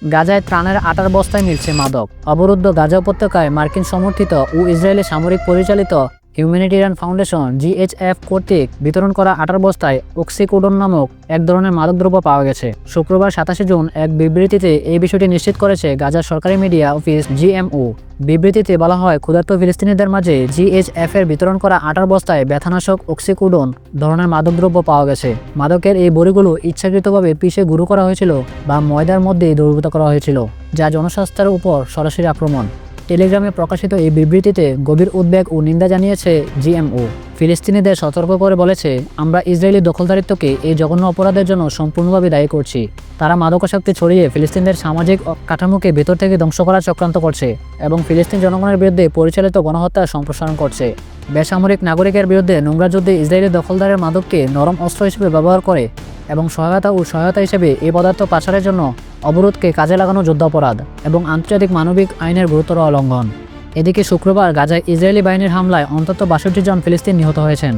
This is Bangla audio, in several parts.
গাজায় ত্রাণের আটার বস্তায় মিলছে মাদক। অবরুদ্ধ গাজা উপত্যকায় মার্কিন সমর্থিত ও ইসরায়েলি সামরিক পরিচালিত হিউম্যানিটেরিয়ান ফাউন্ডেশন জিএইচএফ কর্তৃক বিতরণ করা আটার বস্তায় অক্সিকোডোন নামক এক ধরনের মাদকদ্রব্য পাওয়া গেছে। শুক্রবার 27 জুন এক বিবৃতিতে এই বিষয়টি নিশ্চিত করেছে গাজার সরকারি মিডিয়া অফিস জিএমও। বিবৃতিতে বলা হয়, ক্ষুধার্ত ফিলিস্তিনিদের মাঝে জিএইচএফ এর বিতরণ করা আটার বস্তায় ব্যথানাশক অক্সিকোডোন ধরনের মাদকদ্রব্য পাওয়া গেছে। মাদকের এই বড়িগুলো ইচ্ছাকৃতভাবে পিষে গুঁড়ো করা হয়েছিল বা ময়দার মধ্যে দ্রবীভূত করা হয়েছিল, যা জনস্বাস্থ্যের উপর সরাসরি আক্রমণ। টেলিগ্রামে প্রকাশিত এই বিবৃতিতে গভীর উদ্বেগ ও নিন্দা জানিয়েছে জিএমও। ফিলিস্তিনিদের সতর্ক করে বলেছে, আমরা ইসরায়েলি দখলদারিত্বকে এই জঘন্য অপরাধের জন্য সম্পূর্ণভাবে দায়ী করছি। তারা মাদকাসক্তি ছড়িয়ে ফিলিস্তিনদের সামাজিক কাঠামোকে ভেতর থেকে ধ্বংস করার চক্রান্ত করছে এবং ফিলিস্তিন জনগণের বিরুদ্ধে পরিচালিত গণহত্যার সম্প্রসারণ করছে। বেসামরিক নাগরিকের বিরুদ্ধে নোংরা যুদ্ধে ইসরায়েলি দখলদারের মাদককে নরম অস্ত্র হিসেবে ব্যবহার করে এবং সহায়তা হিসেবে এই পদার্থ পাচারের জন্য অবরোধকে কাজে লাগানো যুদ্ধাপরাধ এবং আন্তর্জাতিক মানবিক আইনের গুরুতর অলঙ্ঘন। এদিকে শুক্রবার গাজায় ইসরায়েলি বাহিনীর হামলায় অন্তত 62 জন ফিলিস্তিন নিহত হয়েছেন।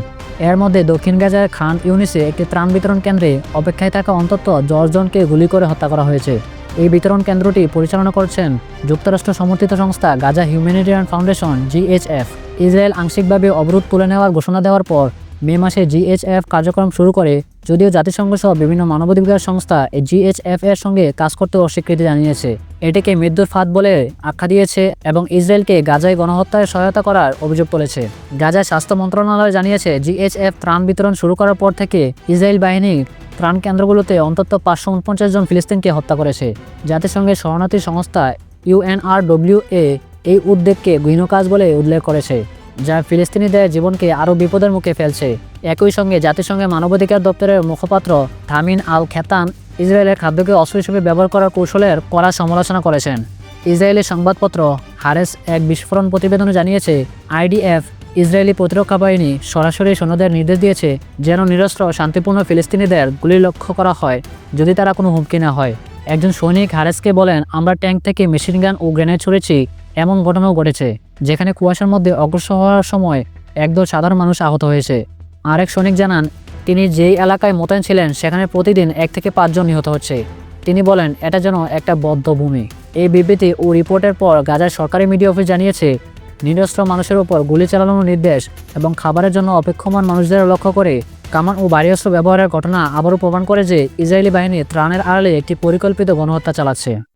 এর মধ্যে দক্ষিণ গাজার খান ইউনিসে একটি ত্রাণ বিতরণ কেন্দ্রে অপেক্ষায় থাকা অন্তত 10 জনকে গুলি করে হত্যা করা হয়েছে। এই বিতরণ কেন্দ্রটি পরিচালনা করছেন যুক্তরাষ্ট্র সমর্থিত সংস্থা Gaza humanitarian foundation GHF. Israel আংশিকভাবে অবরোধ তুলে নেওয়ার ঘোষণা দেওয়ার পর মে মাসে জিএইচএফ কার্যক্রম শুরু করে, যদিও জাতিসংঘ সহ বিভিন্ন মানবাধিকার সংস্থা এই জিএইচএফ এর সঙ্গে কাজ করতে অস্বীকৃতি জানিয়েছে। এটিকে মৃত্যুর ফাঁদ বলে আখ্যা দিয়েছে এবং ইসরায়েলকে গাজায় গণহত্যায় সহায়তা করার অভিযোগ তুলেছে। গাজায় স্বাস্থ্য মন্ত্রণালয় জানিয়েছে, জিএইচএফ ত্রাণ বিতরণ শুরু করার পর থেকে ইসরায়েল বাহিনী ত্রাণ কেন্দ্রগুলোতে অন্তত 549 জন ফিলিস্তিনকে হত্যা করেছে। জাতিসংঘের শরণার্থী সংস্থা ইউএনআরডব্লিউএ এই উদ্বেগকে ঘৃণ্য কাজ বলে উল্লেখ করেছে, যা ফিলিস্তিনিদের জীবনকে আরও বিপদের মুখে ফেলছে। একই সঙ্গে জাতিসংঘের মানবাধিকার দপ্তরের মুখপাত্র থামিন আল খেতান ইসরায়েলের খাদ্যকে অস্ত্র হিসেবে ব্যবহার করার কৌশলের কড়া সমালোচনা করেছেন। ইসরায়েলি সংবাদপত্র হারেস এক বিস্ফোরণ প্রতিবেদনে জানিয়েছে, আইডিএফ ইসরায়েলি প্রতিরক্ষা বাহিনী সরাসরি সৈন্যদের নির্দেশ দিয়েছে যেন নিরস্ত্র শান্তিপূর্ণ ফিলিস্তিনিদের গুলি লক্ষ্য করা হয় যদি তারা কোনো হুমকি না হয়। একজন সৈনিক হারেসকে বলেন, আমরা ট্যাঙ্ক থেকে মেশিনগান ও গ্রেনেড ছুড়েছি। এমন ঘটনাও ঘটেছে যেখানে কুয়াশার মধ্যে অগ্রসর হওয়ার সময় একদল সাধারণ মানুষ আহত হয়েছে। আরেক সৈনিক জানান, তিনি যেই এলাকায় মোতায়েন ছিলেন সেখানে প্রতিদিন 1 থেকে 5 জন নিহত হচ্ছে। তিনি বলেন, এটা যেন একটা বদ্ধ ভূমি। এই বিবৃতি ও রিপোর্টের পর গাজার সরকারি মিডিয়া অফিস জানিয়েছে, নিরস্ত্র মানুষের উপর গুলি চালানোর নির্দেশ এবং খাবারের জন্য অপেক্ষমান মানুষদের লক্ষ্য করে কামান ও ভারী অস্ত্র ব্যবহারের ঘটনা আবারও প্রমাণ করে যে ইসরায়েলি বাহিনী ত্রাণের আড়ালে একটি পরিকল্পিত গণহত্যা চালাচ্ছে।